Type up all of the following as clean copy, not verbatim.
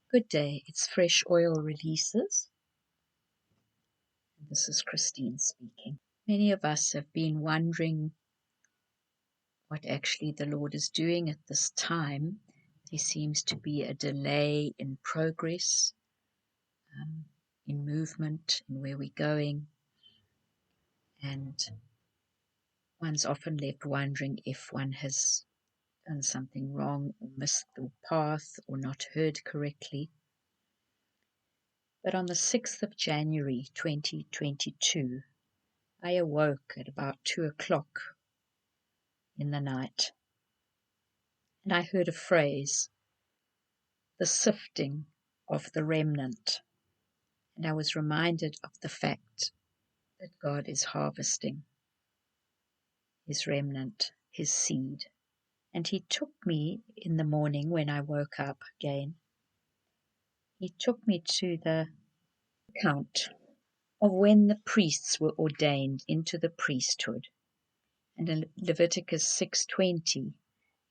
Good day, it's Fresh Oil Releases. This is Christine speaking. Many of us have been wondering what actually the Lord is doing at this time. There seems to be a delay in progress, in movement, in where we're going, and one's often left wondering if one has done something wrong or missed the path or not heard correctly. But on the 6th of January 2022, I awoke at about 2 o'clock in the night, and I heard a phrase, the sifting of the remnant. And I was reminded of the fact that God is harvesting his remnant, his seed. And he took me in the morning when I woke up again. He took me to the account of when the priests were ordained into the priesthood. And in Leviticus 6:20,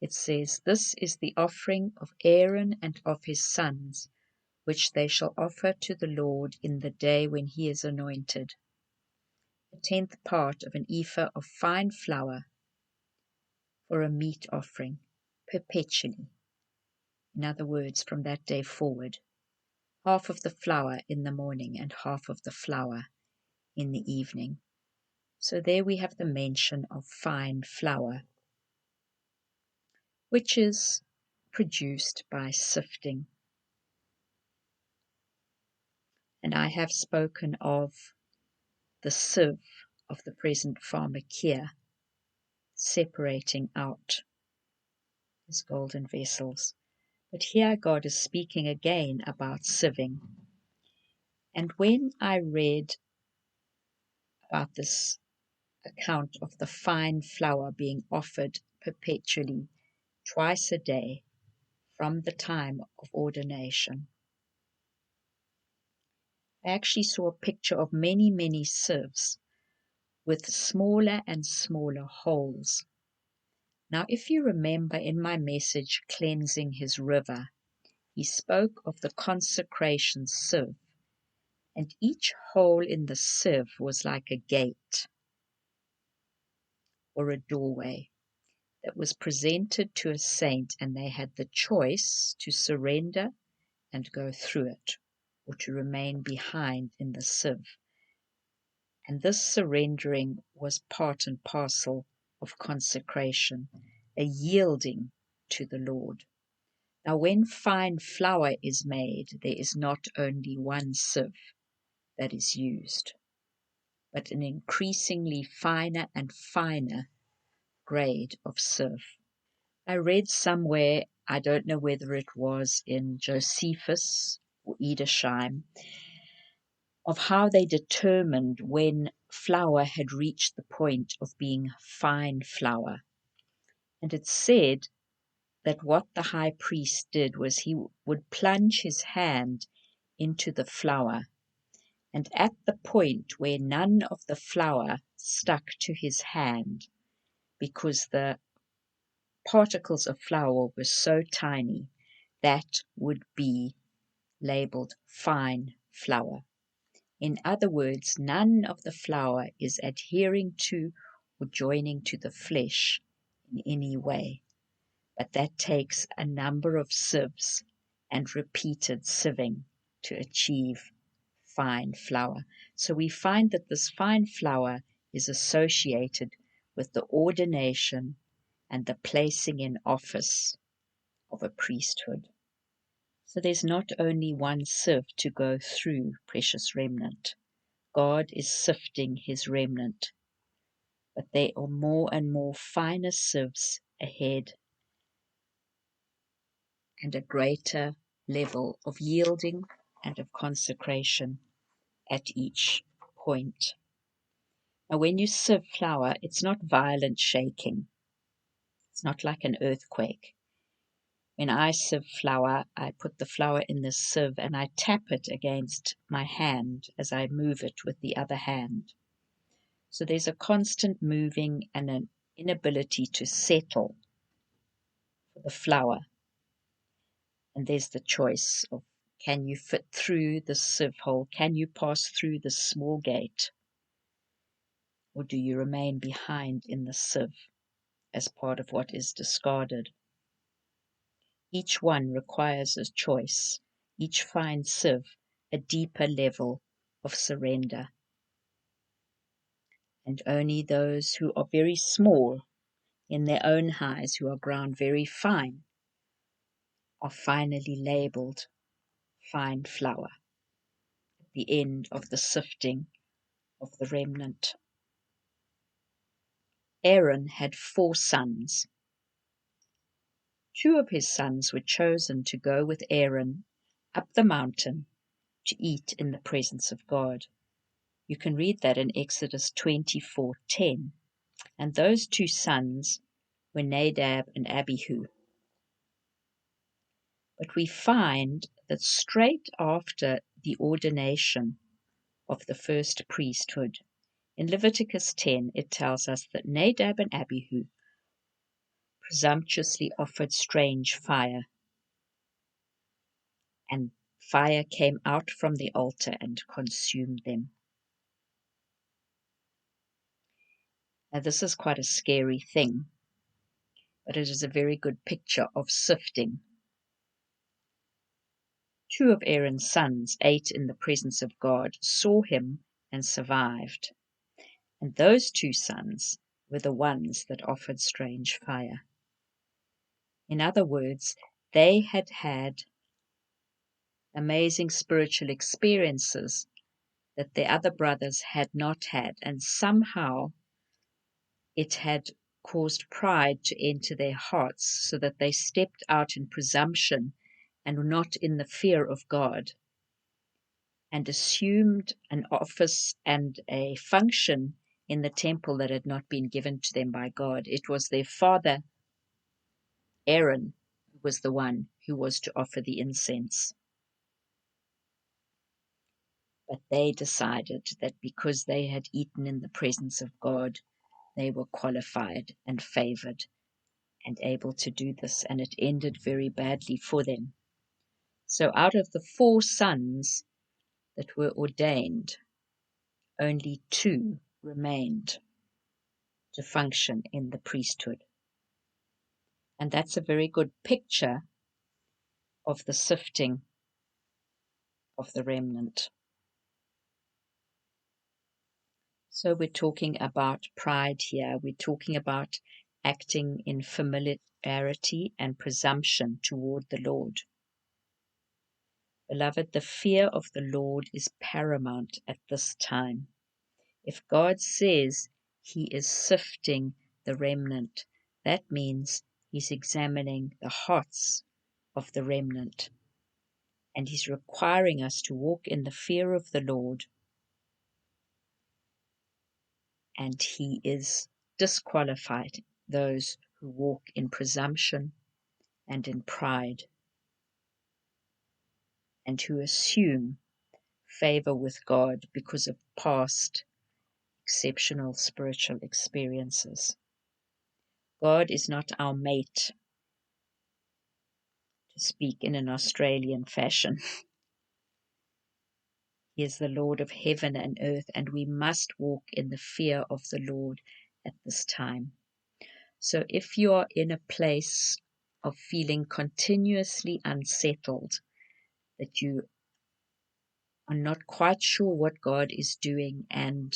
it says, "This is the offering of Aaron and of his sons, which they shall offer to the Lord in the day when he is anointed. A 10th part of an ephah of fine flour for a meat offering, perpetually." In other words, from that day forward, half of the flour in the morning and half of the flour in the evening. So there we have the mention of fine flour, which is produced by sifting. And I have spoken of the sieve of the present pharmakia, separating out his golden vessels. But here God is speaking again about sieving. And when I read about this account of the fine flour being offered perpetually, twice a day, from the time of ordination, I actually saw a picture of many, many sieves with smaller and smaller holes. Now, if you remember in my message, Cleansing His River, he spoke of the consecration sieve, and each hole in the sieve was like a gate or a doorway that was presented to a saint, and they had the choice to surrender and go through it, or to remain behind in the sieve. And this surrendering was part and parcel of consecration, a yielding to the Lord. Now, when fine flour is made, there is not only one sieve that is used, but an increasingly finer and finer grade of sieve. I read somewhere, I don't know whether it was in Josephus or Edersheim, of how they determined when flour had reached the point of being fine flour. And it said that what the high priest did was he would plunge his hand into the flour, and at the point where none of the flour stuck to his hand, because the particles of flour were so tiny, that would be labeled fine flour. In other words, none of the flour is adhering to or joining to the flesh in any way. But that takes a number of sieves and repeated sieving to achieve fine flour. So we find that this fine flour is associated with the ordination and the placing in office of a priesthood. So there's not only one sieve to go through, precious remnant. God is sifting his remnant, but there are more and more finer sieves ahead, and a greater level of yielding and of consecration at each point. Now, when you sieve flour, it's not violent shaking. It's not like an earthquake. When I sieve flour, I put the flour in the sieve and I tap it against my hand as I move it with the other hand. So there's a constant moving and an inability to settle for the flour. And there's the choice of Can you fit through the sieve hole? Can you pass through the small gate? Or do you remain behind in the sieve as part of what is discarded? Each one requires a choice. Each fine sieve a deeper level of surrender. And only those who are very small in their own eyes, who are ground very fine, are finally labeled fine flour at the end of the sifting of the remnant. Aaron had 4 sons. 2 of his sons were chosen to go with Aaron up the mountain to eat in the presence of God. You can read that in Exodus 24:10. And those 2 sons were Nadab and Abihu. But we find that straight after the ordination of the first priesthood, in Leviticus 10, it tells us that Nadab and Abihu presumptuously offered strange fire, and fire came out from the altar and consumed them. Now, this is quite a scary thing, but it is a very good picture of sifting. 2 of Aaron's sons ate in the presence of God, saw him, and survived. And those 2 sons were the ones that offered strange fire. In other words, they had had amazing spiritual experiences that the other brothers had not had, and somehow it had caused pride to enter their hearts, so that they stepped out in presumption and not in the fear of God, and assumed an office and a function in the temple that had not been given to them by God. It was their father, Aaron, who was the one who was to offer the incense. But they decided that because they had eaten in the presence of God, they were qualified and favored and able to do this, and it ended very badly for them. So out of the 4 sons that were ordained, only 2 remained to function in the priesthood. And that's a very good picture of the sifting of the remnant. So we're talking about pride here. We're talking about acting in familiarity and presumption toward the Lord. Beloved, the fear of the Lord is paramount at this time. If God says he is sifting the remnant, that means he's examining the hearts of the remnant. And he's requiring us to walk in the fear of the Lord. And he is disqualified those who walk in presumption and in pride, and who assume favor with God because of past exceptional spiritual experiences. God is not our mate, to speak in an Australian fashion. He is the Lord of heaven and earth, and we must walk in the fear of the Lord at this time. So if you are in a place of feeling continuously unsettled, that you are not quite sure what God is doing and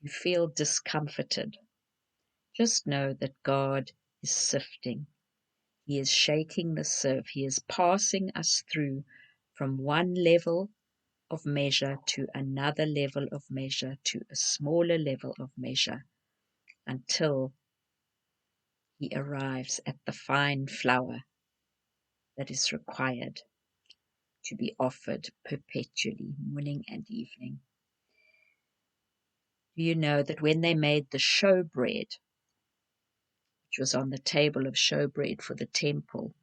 you feel discomforted, just know that God is sifting. He is shaking the sieve. He is passing us through from one level of measure to another level of measure to a smaller level of measure until he arrives at the fine flour that is required to be offered perpetually, morning and evening. Do you know that when they made the showbread, which was on the table of showbread for the temple,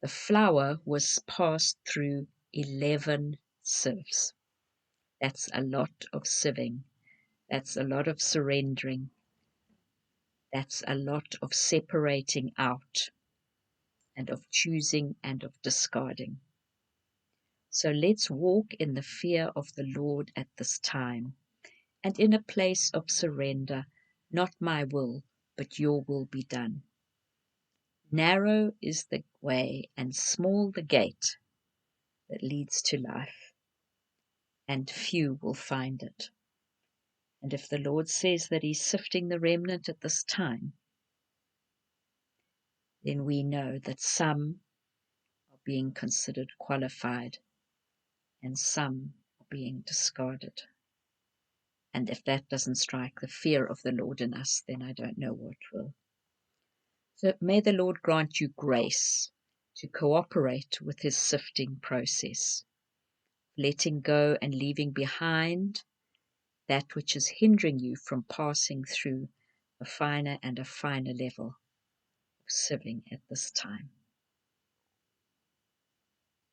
the flour was passed through 11 sieves? That's a lot of sieving. That's a lot of surrendering. That's a lot of separating out and of choosing and of discarding. So let's walk in the fear of the Lord at this time, and in a place of surrender. Not my will, but your will be done. Narrow is the way and small the gate that leads to life, and few will find it. And if the Lord says that he's sifting the remnant at this time, then we know that some are being considered qualified and some are being discarded. And if that doesn't strike the fear of the Lord in us, then I don't know what will. So may the Lord grant you grace to cooperate with his sifting process, letting go and leaving behind that which is hindering you from passing through a finer and a finer level of sieving at this time.